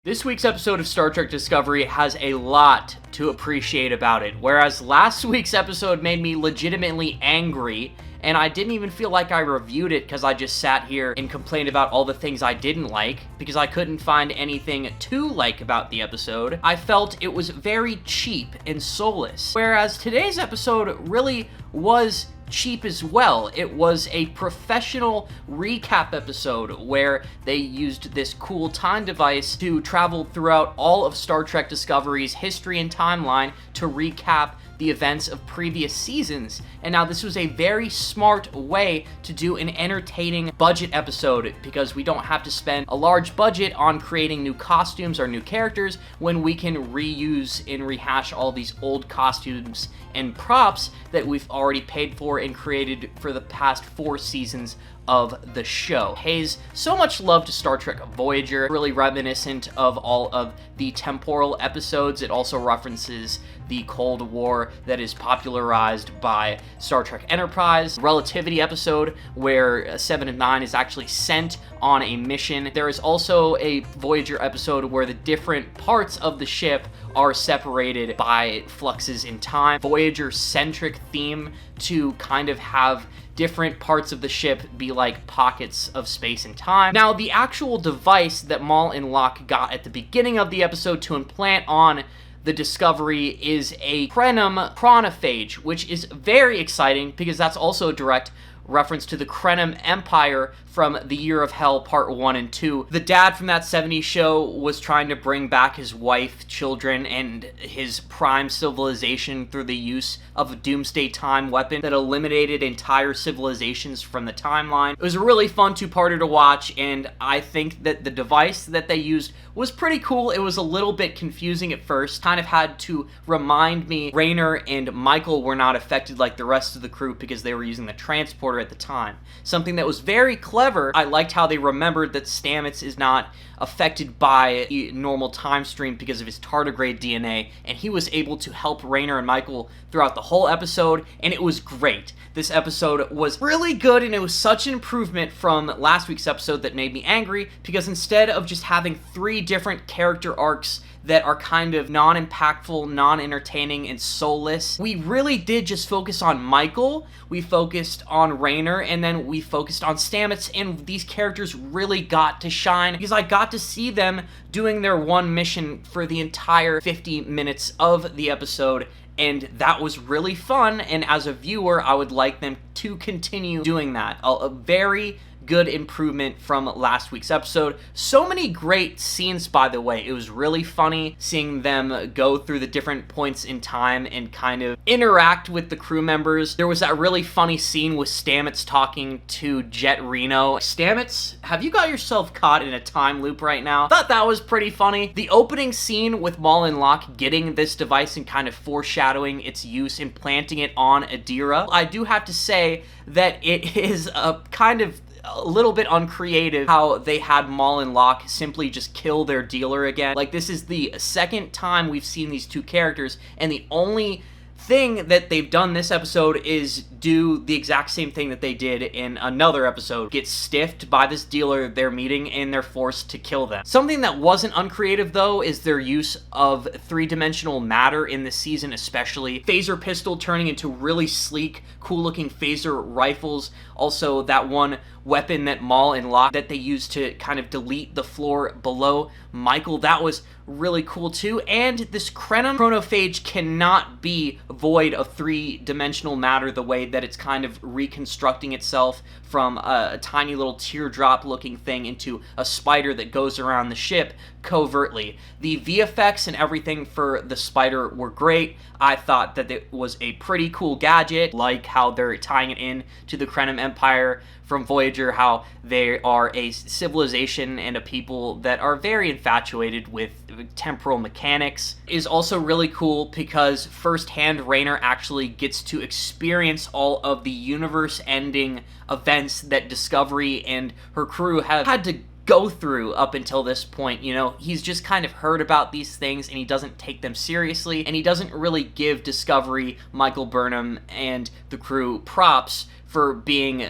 This week's episode of Star Trek Discovery has a lot to appreciate about it, whereas last week's episode made me legitimately angry, and I didn't even feel like I reviewed it because I just sat here and complained about all the things I didn't like, because I couldn't find anything to like about the episode. I felt it was very cheap and soulless, whereas today's episode really was cheap as well. It was a professional recap episode where they used this cool time device to travel throughout all of Star Trek Discovery's history and timeline to recap the events of previous seasons. And now this was a very smart way to do an entertaining budget episode, because we don't have to spend a large budget on creating new costumes or new characters when we can reuse and rehash all these old costumes and props that we've already paid for and created for the past 4 seasons of the show. Pays so much love to Star Trek Voyager, really reminiscent of all of the temporal episodes. It also references the Cold War that is popularized by Star Trek Enterprise. Relativity episode where 7 of 9 is actually sent on a mission. There is also a Voyager episode where the different parts of the ship are separated by fluxes in time. Voyager-centric theme to kind of have different parts of the ship be like pockets of space and time. Now, the actual device that Mal and Locke got at the beginning of the episode to implant on the Discovery is a Krenim chronophage, which is very exciting because that's also a direct reference to the Krenim Empire from The Year of Hell Part 1 and 2. The dad from that 70s show was trying to bring back his wife, children, and his prime civilization through the use of a doomsday time weapon that eliminated entire civilizations from the timeline. It was a really fun two-parter to watch, and I think that the device that they used was pretty cool. It was a little bit confusing at first, kind of had to remind me Raynor and Michael were not affected like the rest of the crew because they were using the transporter at the time. Something that was very clever. I liked how they remembered that Stamets is not affected by a normal time stream because of his tardigrade DNA, and he was able to help Raynor and Michael throughout the whole episode, and it was great. This episode was really good, and it was such an improvement from last week's episode that made me angry, because instead of just having 3 different character arcs that are kind of non-impactful, non-entertaining, and soulless, we really did just focus on Michael, we focused on Raynor, and then we focused on Stamets, and these characters really got to shine because I got to see them doing their one mission for the entire 50 minutes of the episode, and that was really fun, and as a viewer, I would like them to continue doing that. A very good improvement from last week's episode. So many great scenes, by the way. It was really funny seeing them go through the different points in time and kind of interact with the crew members. There was that really funny scene with Stamets talking to Jet Reno. Stamets, have you got yourself caught in a time loop right now? Thought that was pretty funny. The opening scene with Mal and Locke getting this device and kind of foreshadowing its use and planting it on Adira. I do have to say that it is a kind of a little bit uncreative how they had Mal and Locke simply just kill their dealer again. Like, this is the second time we've seen these two characters, and the only thing that they've done this episode is do the exact same thing that they did in another episode. Get stiffed by this dealer they're meeting, and they're forced to kill them. Something that wasn't uncreative, though, is their use of 3-dimensional matter in this season, especially. Phaser pistol turning into really sleek, cool-looking phaser rifles. Also, that one weapon that Mal and Locke that they used to kind of delete the floor below Michael, that was really cool too. And this Krenim chronophage cannot be void of 3-dimensional matter the way that it's kind of reconstructing itself from a tiny little teardrop looking thing into a spider that goes around the ship covertly. The VFX and everything for the spider were great. I thought that it was a pretty cool gadget, like how they're tying it in to the Krenim Empire from Voyager, how they are a civilization and a people that are very infatuated with temporal mechanics. Is also really cool because firsthand Raynor actually gets to experience all of the universe-ending events that Discovery and her crew have had to go through up until this point. You know, he's just kind of heard about these things and he doesn't take them seriously, and he doesn't really give Discovery, Michael Burnham, and the crew props for being,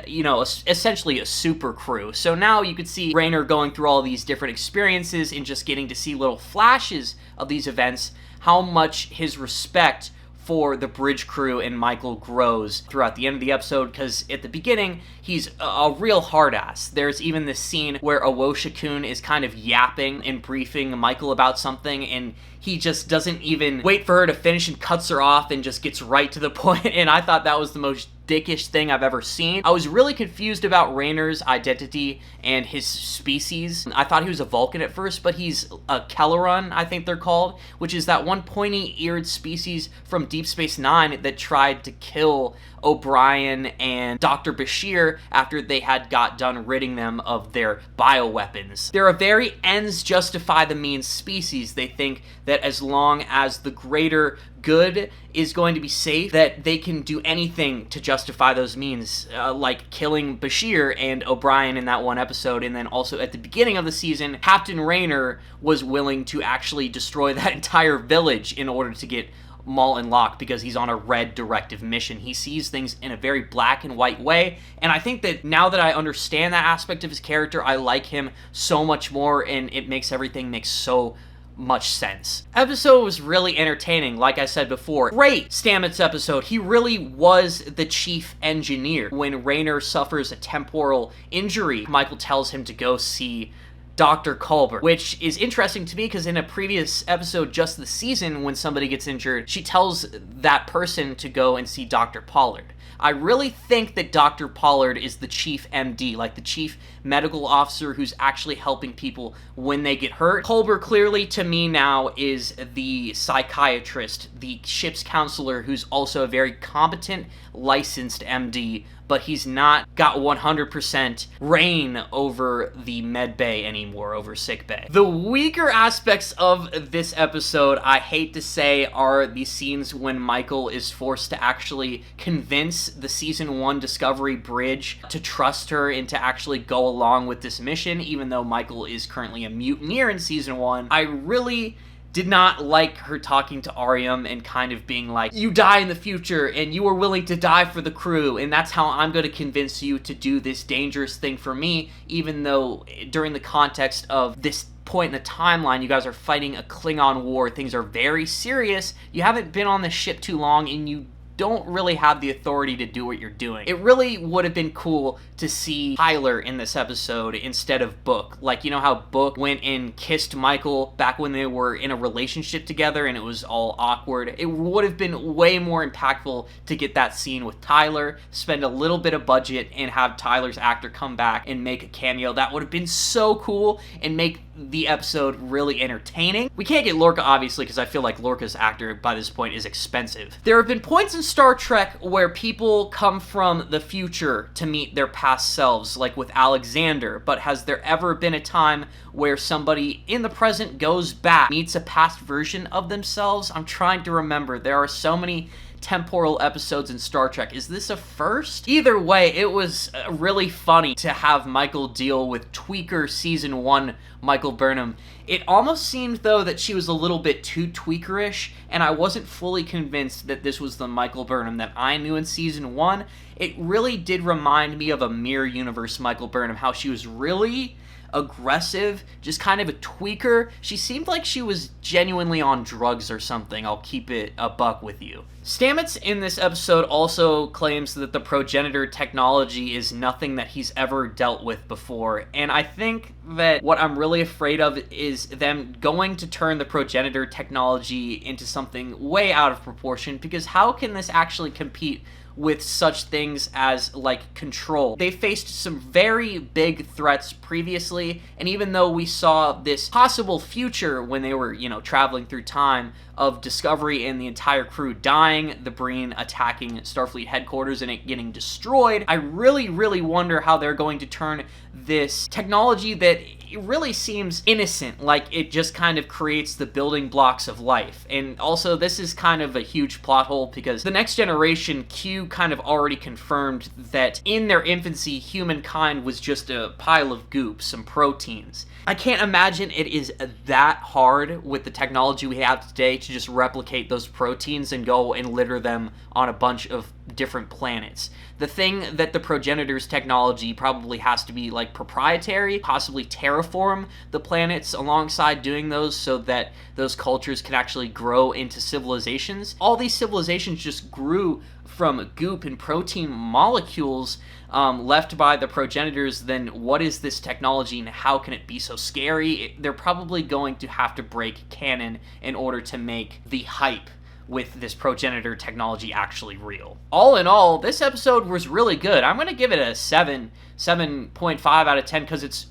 essentially a super crew. So now you could see Rayner going through all these different experiences and just getting to see little flashes of these events, how much his respect for the bridge crew and Michael grows throughout the end of the episode, because at the beginning, he's a real hard-ass. There's even this scene where Awoshikun is kind of yapping and briefing Michael about something, and he just doesn't even wait for her to finish and cuts her off and just gets right to the point, and I thought that was the most dickish thing I've ever seen. I was really confused about Rayner's identity and his species. I thought he was a Vulcan at first, but he's a Kelleron, I think they're called, which is that one pointy-eared species from Deep Space Nine that tried to kill O'Brien and Dr. Bashir after they had got done ridding them of their bioweapons. They're a very ends justify the means species. They think that as long as the greater good is going to be safe, that they can do anything to justify those means, like killing Bashir and O'Brien in that one episode, and then also at the beginning of the season, Captain Rayner was willing to actually destroy that entire village in order to get Maul and Locke, because he's on a red directive mission. He sees things in a very black and white way, and I think that now that I understand that aspect of his character, I like him so much more, and it makes everything make so much sense. Episode was really entertaining, like I said before. Great Stamets episode. He really was the chief engineer. When Rayner suffers a temporal injury, Michael tells him to go see Dr. Culber, which is interesting to me because in a previous episode just this season, when somebody gets injured, she tells that person to go and see Dr. Pollard. I really think that Dr. Pollard is the chief MD, like the chief medical officer who's actually helping people when they get hurt. Culber clearly, to me now, is the psychiatrist, the ship's counselor, who's also a very competent, licensed MD, but he's not got 100% reign over the med bay anymore, over sick bay. The weaker aspects of this episode, I hate to say, are the scenes when Michael is forced to actually convince the Season 1 Discovery bridge to trust her and to actually go along with this mission, even though Michael is currently a mutineer in Season 1. I really did not like her talking to Ariam and kind of being like, you die in the future and you are willing to die for the crew, and that's how I'm going to convince you to do this dangerous thing for me, even though during the context of this point in the timeline, you guys are fighting a Klingon war, things are very serious, you haven't been on the ship too long, and you don't really have the authority to do what you're doing. It really would have been cool to see Tyler in this episode instead of Book. Like, you know how Book went and kissed Michael back when they were in a relationship together and it was all awkward? It would have been way more impactful to get that scene with Tyler, spend a little bit of budget, and have Tyler's actor come back and make a cameo. That would have been so cool and make the episode really entertaining. We can't get Lorca, obviously, because I feel like Lorca's actor by this point is expensive. There have been points in Star Trek where people come from the future to meet their past selves, like with Alexander, but has there ever been a time where somebody in the present goes back, meets a past version of themselves? I'm trying to remember. There are so many temporal episodes in Star Trek. Is this a first? Either way, it was really funny to have Michael deal with tweaker Season 1 Michael Burnham. It almost seemed, though, that she was a little bit too tweakerish, and I wasn't fully convinced that this was the Michael Burnham that I knew in Season 1. It really did remind me of a Mirror Universe Michael Burnham, how she was really aggressive, just kind of a tweaker. She seemed like she was genuinely on drugs or something. I'll keep it a buck with you. Stamets in this episode also claims that the Progenitor technology is nothing that he's ever dealt with before, and I think that what I'm really afraid of is them going to turn the Progenitor technology into something way out of proportion, because how can this actually compete with such things as, like, Control? They faced some very big threats previously, and even though we saw this possible future when they were, traveling through time, of Discovery and the entire crew dying, the Breen attacking Starfleet headquarters and it getting destroyed, I really, really wonder how they're going to turn this technology that it really seems innocent, like it just kind of creates the building blocks of life. And also, this is kind of a huge plot hole because the Next Generation, Q kind of already confirmed that in their infancy, humankind was just a pile of goop, some proteins. I can't imagine it is that hard with the technology we have today to just replicate those proteins and go and litter them on a bunch of different planets. The thing that the Progenitor's technology probably has to be like proprietary, possibly terraform the planets alongside doing those so that those cultures can actually grow into civilizations. All these civilizations just grew from goop and protein molecules left by the progenitors. Then what is this technology and how can it be so scary? They're probably going to have to break canon in order to make the hype with this progenitor technology actually real. All in all, this episode was really good. I'm going to give it a 7.5 out of 10 because it's,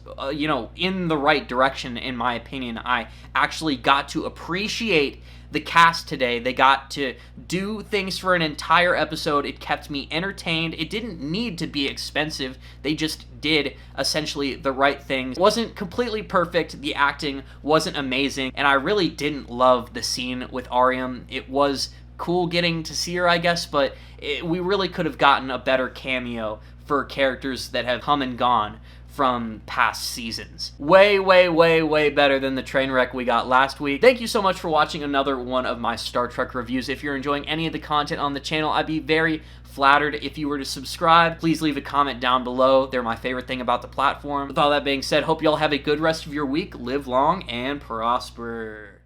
in the right direction in my opinion. I actually got to appreciate the cast today. They got to do things for an entire episode. It kept me entertained. It didn't need to be expensive. They just did essentially the right things. It wasn't completely perfect. The acting wasn't amazing. And I really didn't love the scene with Ariam. It was cool getting to see her, I guess, but we really could have gotten a better cameo for characters that have come and gone from past seasons. Way, way, way, way better than the train wreck we got last week. Thank you so much for watching another one of my Star Trek reviews. If you're enjoying any of the content on the channel, I'd be very flattered if you were to subscribe. Please leave a comment down below. They're my favorite thing about the platform. With all that being said, hope you all have a good rest of your week. Live long and prosper.